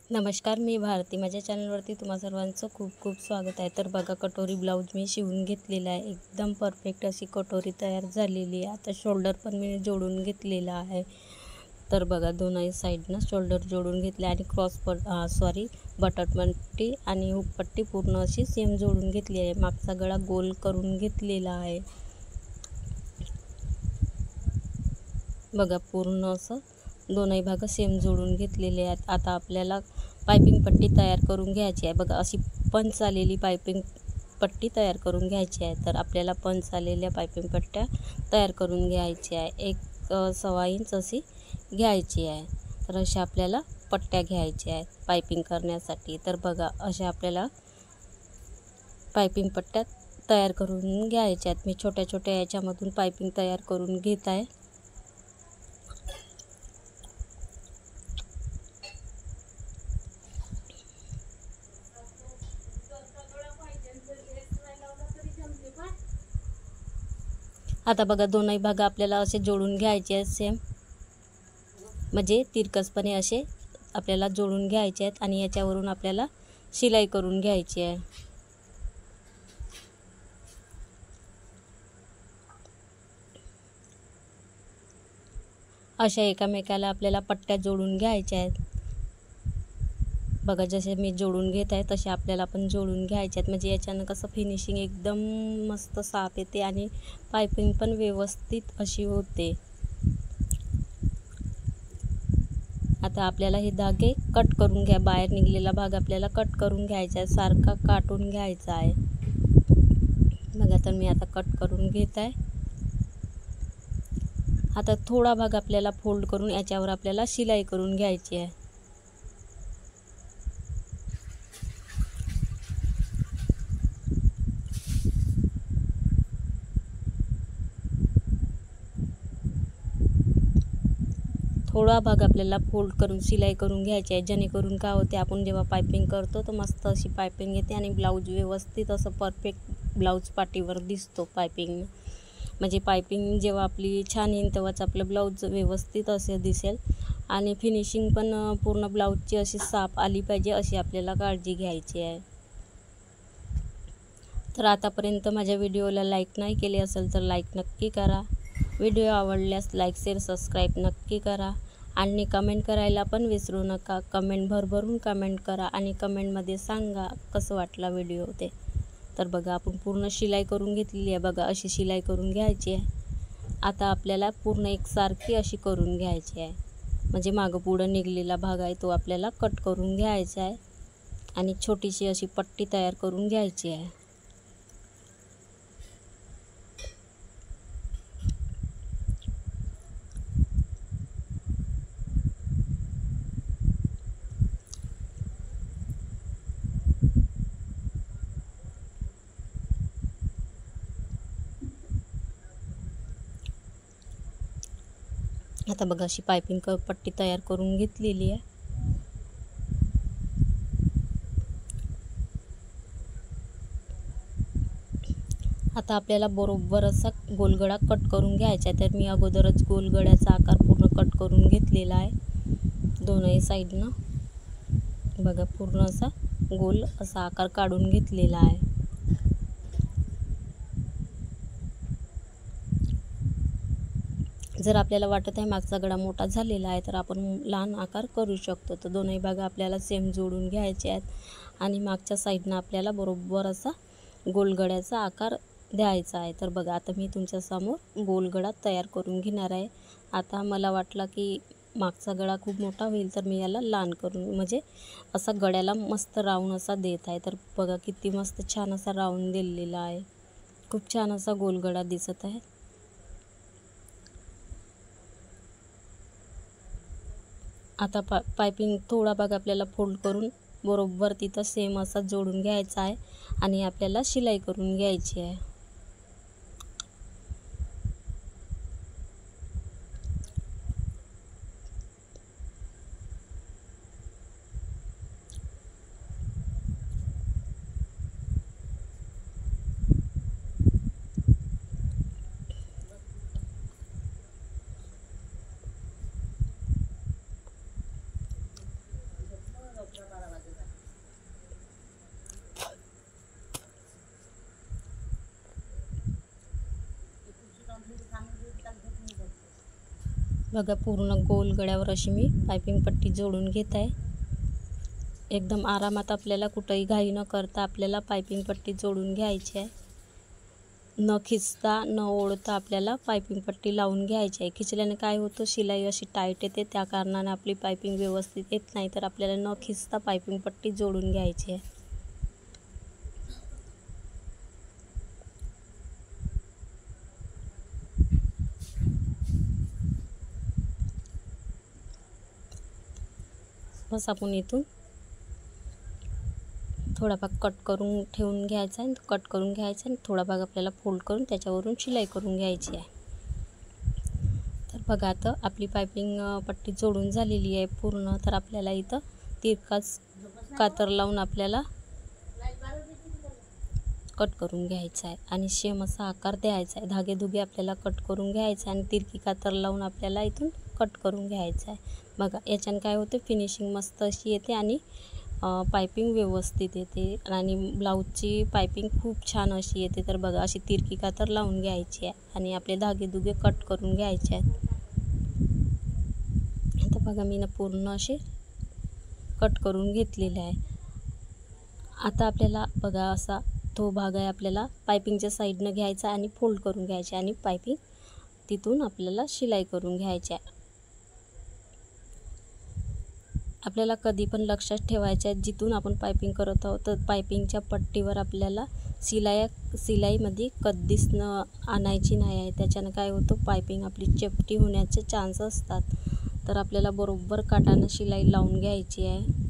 नमस्कार, मी भारती. माझ्या चॅनलवरती तुम्हा सर्वांचं खूप खूप स्वागत आहे. तर बघा, कटोरी ब्लाऊज मी शिवून घेतलेला आहे. एकदम परफेक्ट अशी कटोरी तयार झालेली आहे. आता शोल्डर पण मी जोडून घेतलेला आहे. तर बघा, दोनही साईडनं शोल्डर जोडून घेतले आणि बटरपट्टी आणि हुकपट्टी पूर्ण अशी सेम जोडून घेतली आहे. मागचा गळा गोल करून घेतलेला आहे. बघा, पूर्ण असं दोनही भाग सेम जोडून घेतलेले आहेत. आता आपल्याला पायपिंग पट्टी तयार करून घ्यायची आहे. बघा, अशी पंच आलेली पायपिंग पट्टी तयार करून घ्यायची आहे. तर आपल्याला पंच आलेल्या पायपिंग पट्ट्या तयार करून घ्यायची आहे. 1.25 इंच अशी घ्यायची आहे. तर अशा आपल्याला पट्ट्या घ्यायच्या आहेत पायपिंग करण्यासाठी. तर बघा, अशा आपल्याला पायपिंग पट्ट्या तयार करून घ्यायच्या आहेत. मी छोट्या छोट्या याच्यामधून पायपिंग तयार करून घेत आहे. आता बघा, दोनही भाग आपल्याला असे जोडून घ्यायचे आहेत सेम, म्हणजे तिरकसपणे असे आपल्याला जोडून घ्यायचे आहेत आणि याच्यावरून आपल्याला शिलाई करून घ्यायची आहे. अशा एकामेकाला आपल्याला पट्ट्या जोडून घ्यायच्या आहेत. बघा, जसे मी जोडून घेत आहे तसे आपल्याला पण जोडून घ्यायचे आहेत. म्हणजे याच्यानं कसं फिनिशिंग एकदम मस्त साफ येते आणि पायपिंग पण व्यवस्थित अशी होते. आता आपल्याला हे धागे कट करून घ्या. बाहेर निघलेला भाग आपल्याला कट करून घ्यायचा आहे, सारखा काटून घ्यायचा आहे. बघा, तर मी आता कट करून घेत आहे. आता थोडा भाग आपल्याला फोल्ड करून याच्यावर आपल्याला शिलाई करून घ्यायची आहे. थोडा भाग आपल्याला फोल्ड करून शिलाई करून घ्यायची आहे, जेणेकरून काय होते, आपण जेव्हा पायपिंग करतो तर मस्त अशी पायपिंग येते आणि ब्लाऊज व्यवस्थित असं परफेक्ट ब्लाऊज पाटीवर दिसतो पायपिंग. म्हणजे पायपिंग जेव्हा आपली छान येईल तेव्हाच आपलं ब्लाऊज व्यवस्थित असे दिसेल आणि फिनिशिंग पण पूर्ण ब्लाऊजची अशी साफ आली पाहिजे, अशी आपल्याला काळजी घ्यायची आहे. तर आतापर्यंत माझ्या व्हिडिओला लाईक नाही केले असेल तर लाईक नक्की करा. व्हिडिओ आवडल्यास लाईक, शेअर, सबस्क्राईब नक्की करा आणि कमेंट करायला पण विसरू नका. कमेंट भरभरून कमेंट करा आणि कमेंटमध्ये सांगा कसं वाटला व्हिडिओ ते. तर बघा, आपण पूर्ण शिलाई करून घेतलेली आहे. बघा, अशी शिलाई करून घ्यायची आहे. आता आपल्याला पूर्ण एकसारखी अशी करून घ्यायची आहे. म्हणजे मागं पुढं निघलेला भाग आहे तो आपल्याला कट करून घ्यायचा आहे आणि छोटीशी अशी पट्टी तयार करून घ्यायची आहे. आता बघा, अशी पायपिंग पट्टी तयार करून घेतलेली आहे. आता आपल्याला बरोबर असा गोलगडा कट करून घ्यायचा आहे. तर मी अगोदरच गोलगड्याचा आकार पूर्ण कट करून घेतलेला आहे दोनही साईडनं. बघा, पूर्ण असा गोल असा आकार काढून घेतलेला आहे. जर आपल्याला वाटत आहे मागचा गळा मोठा झालेला आहे तर आपण लहान आकार करू शकतो. तर दोनही भाग आपल्याला सेम जोडून घ्यायचे आहेत आणि मागच्या साईडनं आपल्याला बरोबर असा गोलगड्याचा आकार द्यायचा आहे. तर बघा, आता मी तुमच्यासमोर गोलगडा तयार करून घेणार आहे. आता मला वाटलं की मागचा गळा खूप मोठा होईल तर मी याला लहान करून, म्हणजे असा गळ्याला मस्त राऊंड असा देत आहे. तर बघा, किती मस्त छान असा राऊंड दिलेला आहे. खूप छान असा गोलगडा दिसत आहे. आता पायपिंग थोडा भाग आपल्याला फोल्ड करून बरोबर तिथं सेम असा जोडून घ्यायचा आहे आणि आपल्याला शिलाई करून घ्यायची आहे. बघा पूर्ण गोल गळ्यावर अशी मी पायपिंग पट्टी जोडून घेत आहे. एकदम आरामात आपल्याला कुठंही घाई न करता आपल्याला पायपिंग पट्टी जोडून घ्यायची आहे. न खिचता न ओढता आपल्याला पायपिंग पट्टी लावून घ्यायची आहे. खिचल्याने काय होतं, शिलाई अशी टाईट येते, त्या कारणाने आपली पायपिंग व्यवस्थित येत नाही. तर आपल्याला न खिचता पायपिंग पट्टी जोडून घ्यायची आहे. बस आपण इथून थोडा भाग कट करून ठेवून घ्यायचा आहे. कट करून घ्यायचा आणि थोडा भाग आपल्याला फोल्ड करून त्याच्यावरून शिलाई करून घ्यायची आहे. तर बघा आता आपली पायपिंग पट्टी जोडून झालेली आहे पूर्ण. तर आपल्याला इथं तिरकाच कातर लावून आपल्याला कट करून घ्यायचा आहे आणि सेम असा आकार द्यायचा आहे. धागेधुगे आपल्याला कट करून घ्यायचा आहे आणि तिरकी कातर लावून आपल्याला इथून कट करून घ्यायचा आहे. बघा याच्यानं काय होतं, फिनिशिंग मस्त अशी येते आणि पायपिंग व्यवस्थित येते आणि ब्लाऊजची पायपिंग खूप छान अशी येते. तर बघा अशी तिरकी कातर लावून घ्यायची आहे आणि आपले धागेधुगे कट करून घ्यायचे आहेत. आता बघा मी पूर्ण असे कट करून घेतलेले आहे. आता आपल्याला बघा असा तो भाग आहे आपल्याला पायपिंगच्या साईडनं घ्यायचा आणि फोल्ड करून घ्यायचे आणि पायपिंग तिथून आपल्याला शिलाई करून घ्यायची आहे. आपल्याला कधी पण लक्षात ठेवायचं आहे, जिथून आपण पायपिंग करत आहोत तर पायपिंगच्या पट्टीवर आपल्याला शिलाईमध्ये कधीच न आणायची नाही आहे. त्याच्यानं काय होतं, पायपिंग आपली चपटी होण्याचे चान्स असतात. तर आपल्याला बरोबर काटानं शिलाई लावून घ्यायची आहे.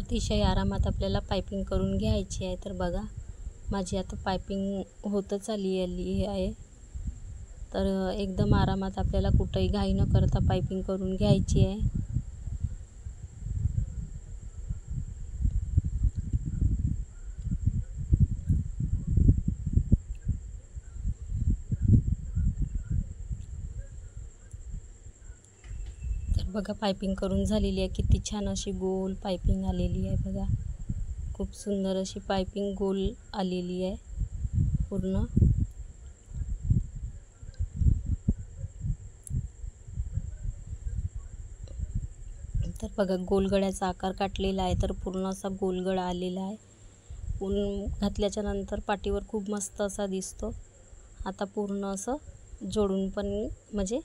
अतिशय आरामात आपल्याला पायपिंग करून घ्यायची आहे. तर बघा माझी आता पायपिंग होतच आली आहे. तर एकदम आरामात आपल्याला कुठंही घाई न करता पायपिंग करून घ्यायची आहे. बघा पायपिंग करून झालेली आहे. किती छान अशी गोल पायपिंग आलेली आहे. बघा खूप सुंदर अशी पायपिंग गोल आलेली आहे पूर्ण. तर बघा गोलगड्याचा आकार काटलेला आहे. तर पूर्ण असा गोलगडा आलेला आहे. ऊन घातल्याच्या नंतर पाठीवर खूप मस्त असा दिसतो. आता पूर्ण असं जोडून पण म्हणजे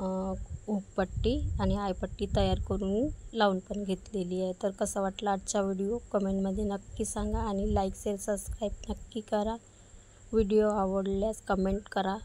हुकपट्टी आणि आयपट्टी तयार करून लावून पण घेतलेली आहे. तर कसा वाटला आजचा व्हिडिओ कमेंटमध्ये नक्की सांगा आणि लाईक शेअर सबस्क्राईब नक्की करा. व्हिडिओ आवडल्यास कमेंट करा.